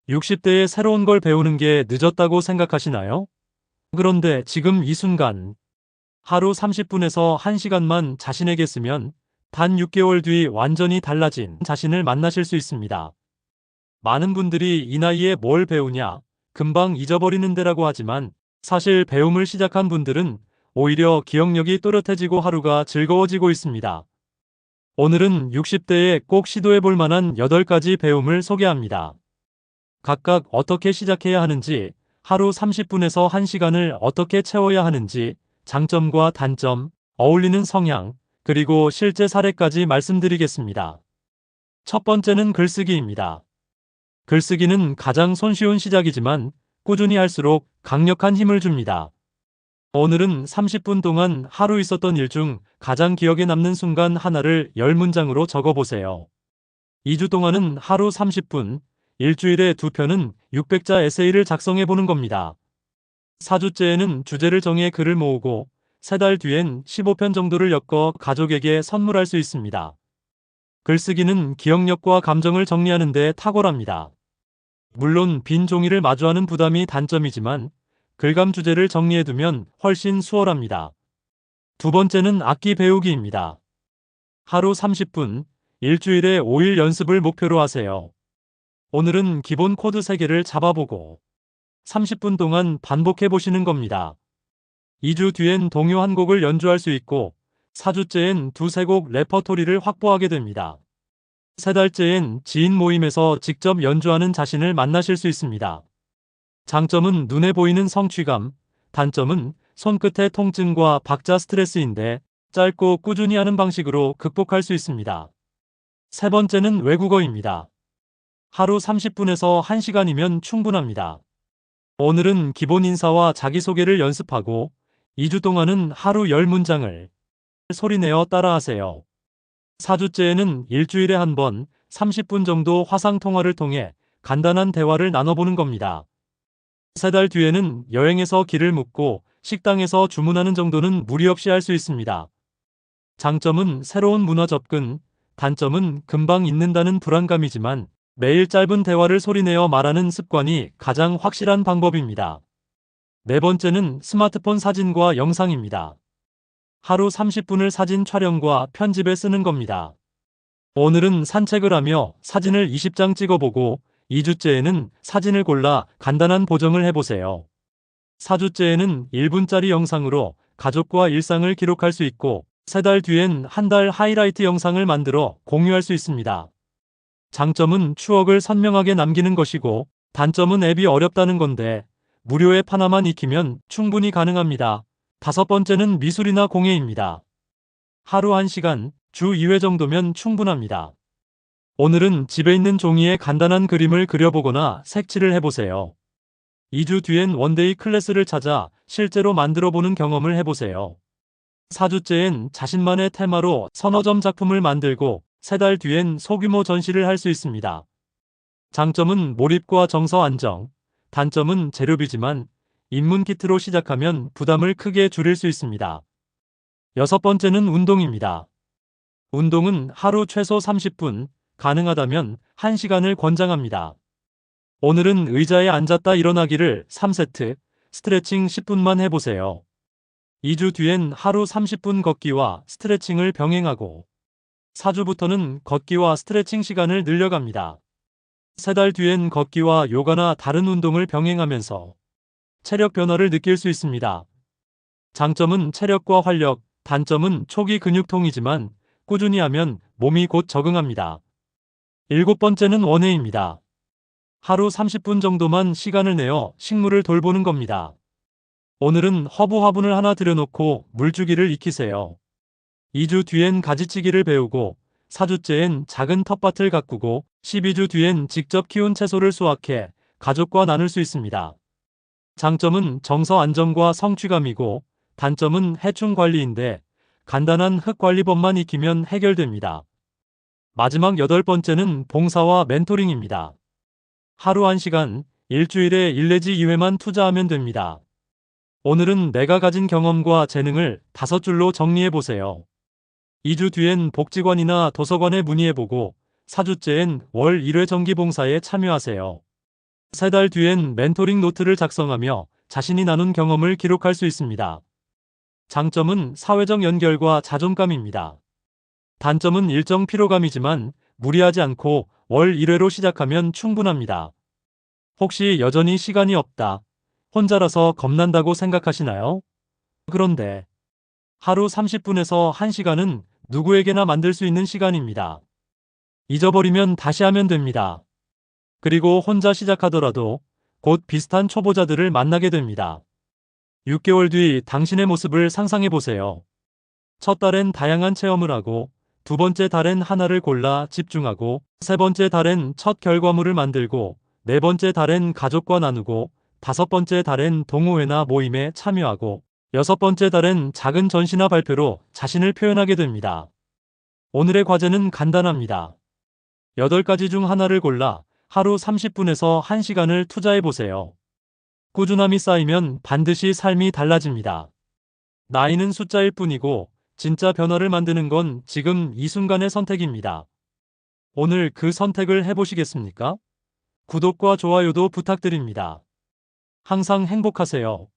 60대에 새로운 걸 배우는 게 늦었다고 생각하시나요? 그런데 지금 이 순간 하루 30분에서 1시간만 자신에게 쓰면 단 6개월 뒤 완전히 달라진 자신을 만나실 수 있습니다. 많은 분들이 이 나이에 뭘 배우냐, 금방 잊어버리는 데라고 하지만 사실 배움을 시작한 분들은 오히려 기억력이 또렷해지고 하루가 즐거워지고 있습니다. 오늘은 60대에 꼭 시도해 볼 만한 8가지 배움을 소개합니다. 각각 어떻게 시작해야 하는지, 하루 30분에서 1시간을 어떻게 채워야 하는지, 장점과 단점, 어울리는 성향, 그리고 실제 사례까지 말씀드리겠습니다. 첫 번째는 글쓰기입니다. 글쓰기는 가장 손쉬운 시작이지만 꾸준히 할수록 강력한 힘을 줍니다. 오늘은 30분 동안 하루 있었던 일 중 가장 기억에 남는 순간 하나를 10문장으로 적어보세요. 2주 동안은 하루 30분, 일주일에 2편은 600자 에세이를 작성해보는 겁니다. 4주째에는 주제를 정해 글을 모으고 3달 뒤엔 15편 정도를 엮어 가족에게 선물할 수 있습니다. 글쓰기는 기억력과 감정을 정리하는 데 탁월합니다. 물론 빈 종이를 마주하는 부담이 단점이지만 글감 주제를 정리해두면 훨씬 수월합니다. 두 번째는 악기 배우기입니다. 하루 30분, 일주일에 5일 연습을 목표로 하세요. 오늘은 기본 코드 3개를 잡아보고 30분 동안 반복해 보시는 겁니다. 2주 뒤엔 동요 한 곡을 연주할 수 있고 4주째엔 2~3곡 레퍼토리를 확보하게 됩니다. 3달째엔 지인 모임에서 직접 연주하는 자신을 만나실 수 있습니다. 장점은 눈에 보이는 성취감, 단점은 손끝의 통증과 박자 스트레스인데 짧고 꾸준히 하는 방식으로 극복할 수 있습니다. 세 번째는 외국어입니다. 하루 30분에서 1시간이면 충분합니다. 오늘은 기본 인사와 자기소개를 연습하고 2주 동안은 하루 10문장을 소리내어 따라하세요. 4주째에는 일주일에 한 번 30분 정도 화상통화를 통해 간단한 대화를 나눠보는 겁니다. 3달 뒤에는 여행에서 길을 묻고 식당에서 주문하는 정도는 무리 없이 할 수 있습니다. 장점은 새로운 문화 접근, 단점은 금방 잊는다는 불안감이지만 매일 짧은 대화를 소리내어 말하는 습관이 가장 확실한 방법입니다. 네 번째는 스마트폰 사진과 영상입니다. 하루 30분을 사진 촬영과 편집에 쓰는 겁니다. 오늘은 산책을 하며 사진을 20장 찍어보고 2주째에는 사진을 골라 간단한 보정을 해보세요. 4주째에는 1분짜리 영상으로 가족과 일상을 기록할 수 있고 3달 뒤엔 한 달 하이라이트 영상을 만들어 공유할 수 있습니다. 장점은 추억을 선명하게 남기는 것이고 단점은 앱이 어렵다는 건데 무료 앱 하나만 익히면 충분히 가능합니다. 다섯 번째는 미술이나 공예입니다. 하루 1시간, 주 2회 정도면 충분합니다. 오늘은 집에 있는 종이에 간단한 그림을 그려보거나 색칠을 해보세요. 2주 뒤엔 원데이 클래스를 찾아 실제로 만들어보는 경험을 해보세요. 4주째엔 자신만의 테마로 서너 점 작품을 만들고 3달 뒤엔 소규모 전시를 할 수 있습니다. 장점은 몰입과 정서 안정, 단점은 재료비지만 입문 키트로 시작하면 부담을 크게 줄일 수 있습니다. 여섯 번째는 운동입니다. 운동은 하루 최소 30분, 가능하다면 1시간을 권장합니다. 오늘은 의자에 앉았다 일어나기를 3세트, 스트레칭 10분만 해보세요. 2주 뒤엔 하루 30분 걷기와 스트레칭을 병행하고 4주부터는 걷기와 스트레칭 시간을 늘려갑니다. 3달 뒤엔 걷기와 요가나 다른 운동을 병행하면서 체력 변화를 느낄 수 있습니다. 장점은 체력과 활력, 단점은 초기 근육통이지만 꾸준히 하면 몸이 곧 적응합니다. 일곱 번째는 원예입니다. 하루 30분 정도만 시간을 내어 식물을 돌보는 겁니다. 오늘은 허브 화분을 하나 들여놓고 물주기를 익히세요. 2주 뒤엔 가지치기를 배우고 4주째엔 작은 텃밭을 가꾸고 12주 뒤엔 직접 키운 채소를 수확해 가족과 나눌 수 있습니다. 장점은 정서 안정과 성취감이고 단점은 해충 관리인데 간단한 흙 관리법만 익히면 해결됩니다. 마지막 여덟 번째는 봉사와 멘토링입니다. 하루 1시간, 일주일에 1 내지 2회만 투자하면 됩니다. 오늘은 내가 가진 경험과 재능을 5줄로 정리해보세요. 2주 뒤엔 복지관이나 도서관에 문의해보고 4주째엔 월 1회 정기 봉사에 참여하세요. 3달 뒤엔 멘토링 노트를 작성하며 자신이 나눈 경험을 기록할 수 있습니다. 장점은 사회적 연결과 자존감입니다. 단점은 일정 피로감이지만 무리하지 않고 월 1회로 시작하면 충분합니다. 혹시 여전히 시간이 없다, 혼자라서 겁난다고 생각하시나요? 그런데 하루 30분에서 1시간은 누구에게나 만들 수 있는 시간입니다. 잊어버리면 다시 하면 됩니다. 그리고 혼자 시작하더라도 곧 비슷한 초보자들을 만나게 됩니다. 6개월 뒤 당신의 모습을 상상해 보세요. 첫 달엔 다양한 체험을 하고, 두 번째 달엔 하나를 골라 집중하고, 세 번째 달엔 첫 결과물을 만들고, 네 번째 달엔 가족과 나누고, 다섯 번째 달엔 동호회나 모임에 참여하고, 여섯 번째 달엔 작은 전시나 발표로 자신을 표현하게 됩니다. 오늘의 과제는 간단합니다. 8가지 중 하나를 골라 하루 30분에서 1시간을 투자해 보세요. 꾸준함이 쌓이면 반드시 삶이 달라집니다. 나이는 숫자일 뿐이고 진짜 변화를 만드는 건 지금 이 순간의 선택입니다. 오늘 그 선택을 해보시겠습니까? 구독과 좋아요도 부탁드립니다. 항상 행복하세요.